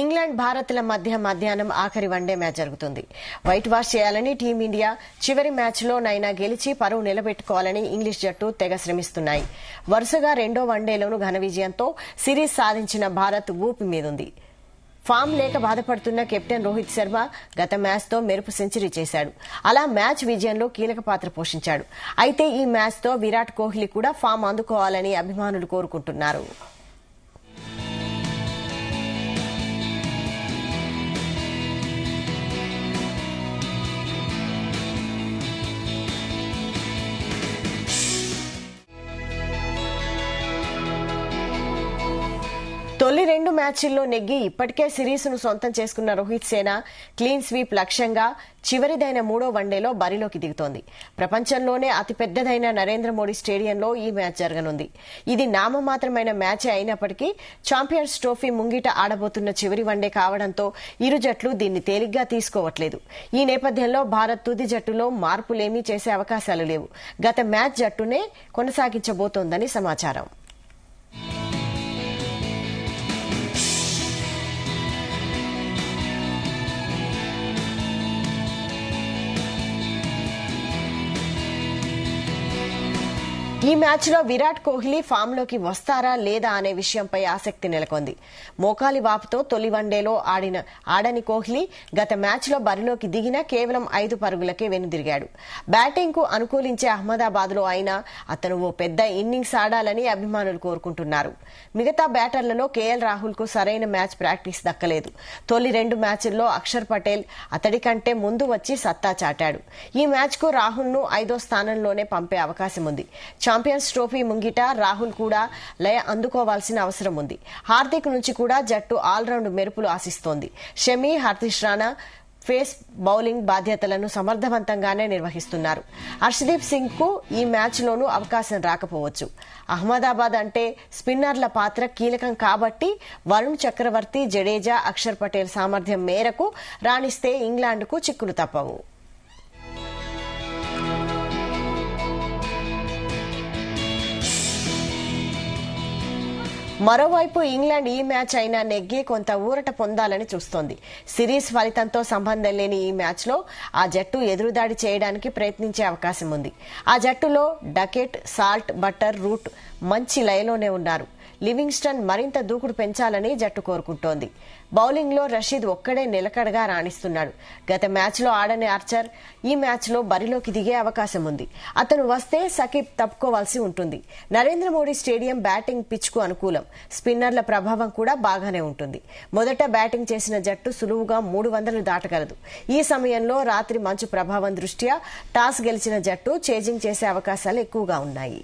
England భారత్ల మధ్య మధ్యాహ్నం ఆఖరి వన్డే మ్యాచ్ జరుగుతుంది. వైట్ వాష్ చేయాలని టీమిండియా చివరి మ్యాచ్లో నైనా గెలిచి పరువు నిలబెట్టుకోవాలని ఇంగ్లీష్ జట్టు తెగ శ్రమిస్తున్నాయి. వరుసగా రెండో వన్డేలోనూ ఘన విజయంతో సిరీస్ సాధించిన భారత్ ఊపి మీదుంది. ఫామ్ లేక బాధపడుతున్న కెప్టెన్ రోహిత్ శర్మ గత మ్యాచ్తో మెరుపు సెంచరీ చేశాడు. అలా మ్యాచ్ విజయంలో కీలక పాత్ర పోషించాడు. అయితే ఈ మ్యాచ్తో విరాట్ కోహ్లీ కూడా ఫామ్ అందుకోవాలని అభిమానులు కోరుకుంటున్నారు. తొలి రెండు మ్యాచ్ల్లో నెగ్గి ఇప్పటికే సిరీస్ను సొంతం చేసుకున్న రోహిత్ సేన క్లీన్ స్వీప్ లక్ష్యంగా చివరిదైన మూడో వన్డేలో బరిలోకి దిగుతోంది. ప్రపంచంలోనే అతిపెద్దదైన నరేంద్ర మోడీ స్టేడియంలో ఈ మ్యాచ్ జరగనుంది. ఇది నామమాత్రమైన మ్యాచే అయినప్పటికీ ఛాంపియన్స్ ట్రోఫీ ముంగిట ఆడబోతున్న చివరి వన్డే కావడంతో ఇరు జట్లు దీన్ని తేలిగ్గా తీసుకోవట్లేదు. ఈ నేపథ్యంలో భారత్ తుది జట్టులో మార్పులేమీ చేసే అవకాశాలు లేవు. గత మ్యాచ్ జట్టునే కొనసాగించబోతోందని సమాచారం. ఈ మ్యాచ్లో విరాట్ కోహ్లీ ఫామ్లోకి వస్తారా లేదా అనే విషయంపై ఆసక్తి నెలకొంది. మోకాలి వాపుతో తొలి వన్డేలో ఆడని కోహ్లీ గత మ్యాచ్లో బరిలోకి దిగినా కేవలం 5 పరుగులకే వెనుదిరిగాడు. బ్యాటింగ్కు అనుకూలించే అహ్మదాబాద్లో అయినా అతను ఓ పెద్ద ఇన్నింగ్స్ ఆడాలని అభిమానులు కోరుకుంటున్నారు. మిగతా బ్యాటర్లలో కేఎల్ రాహుల్కు సరైన మ్యాచ్ ప్రాక్టీస్ దక్కలేదు. తొలి 2 మ్యాచ్ల్లో అక్షర్ పటేల్ అతడి కంటే ముందు వచ్చి సత్తా చాటాడు. ఈ మ్యాచ్కు రాహుల్ను 5వ స్థానంలోనే పంపే అవకాశం ఉంది. ఛాంపియన్స్ ట్రోఫీ ముంగిట రాహుల్ కూడా లయ అందుకోవాల్సిన అవసరం ఉంది. హార్దిక్ నుంచి కూడా జట్టు ఆల్రౌండ్ మెరుపులు ఆశిస్తోంది. షమి, హర్షదీప్ రాణా ఫేస్ బౌలింగ్ బాధ్యతలను సమర్థవంతంగానే నిర్వహిస్తున్నారు. హర్షదీప్ సింగ్ కు ఈ మ్యాచ్లోనూ అవకాశం రాకపోవచ్చు. అహ్మదాబాద్ అంటే స్పిన్నర్ల పాత్ర కీలకం కాబట్టి వరుణ్ చక్రవర్తి, జడేజా, అక్షర్ పటేల్ సామర్థ్యం మేరకు రాణిస్తే ఇంగ్లాండ్కు చిక్కులు తప్పవు. మరోవైపు ఇంగ్లాండ్ ఈ మ్యాచ్ అయినా నెగ్గి కొంత ఊరట పొందాలని చూస్తోంది. సిరీస్ ఫలితంతో సంబంధం లేని ఈ మ్యాచ్లో ఆ జట్టు ఎదురుదాడి చేయడానికి ప్రయత్నించే అవకాశం ఉంది. ఆ జట్టులో డకెట్, సాల్ట్, బట్టర్, రూట్ మంచి లయలోనే ఉన్నారు. లివింగ్స్టన్ మరింత దూకుడు పెంచాలని జట్టు కోరుకుంటోంది. బౌలింగ్లో రషీద్ ఒక్కడే నిలకడగా రాణిస్తున్నాడు. గత మ్యాచ్లో ఆడని ఆర్చర్ ఈ మ్యాచ్లో బరిలోకి దిగే అవకాశం ఉంది. అతను వస్తే సకీబ్ తప్పుకోవాల్సి ఉంటుంది. నరేంద్ర మోడీ స్టేడియం బ్యాటింగ్ పిచ్కు అనుకూలం. స్పిన్నర్ల ప్రభావం కూడా బాగానే ఉంటుంది. మొదట బ్యాటింగ్ చేసిన జట్టు సులువుగా 300 దాటగలదు. ఈ సమయంలో రాత్రి మంచు ప్రభావం దృష్ట్యా టాస్ గెలిచిన జట్టు చేజింగ్ చేసే అవకాశాలు ఎక్కువగా ఉన్నాయి.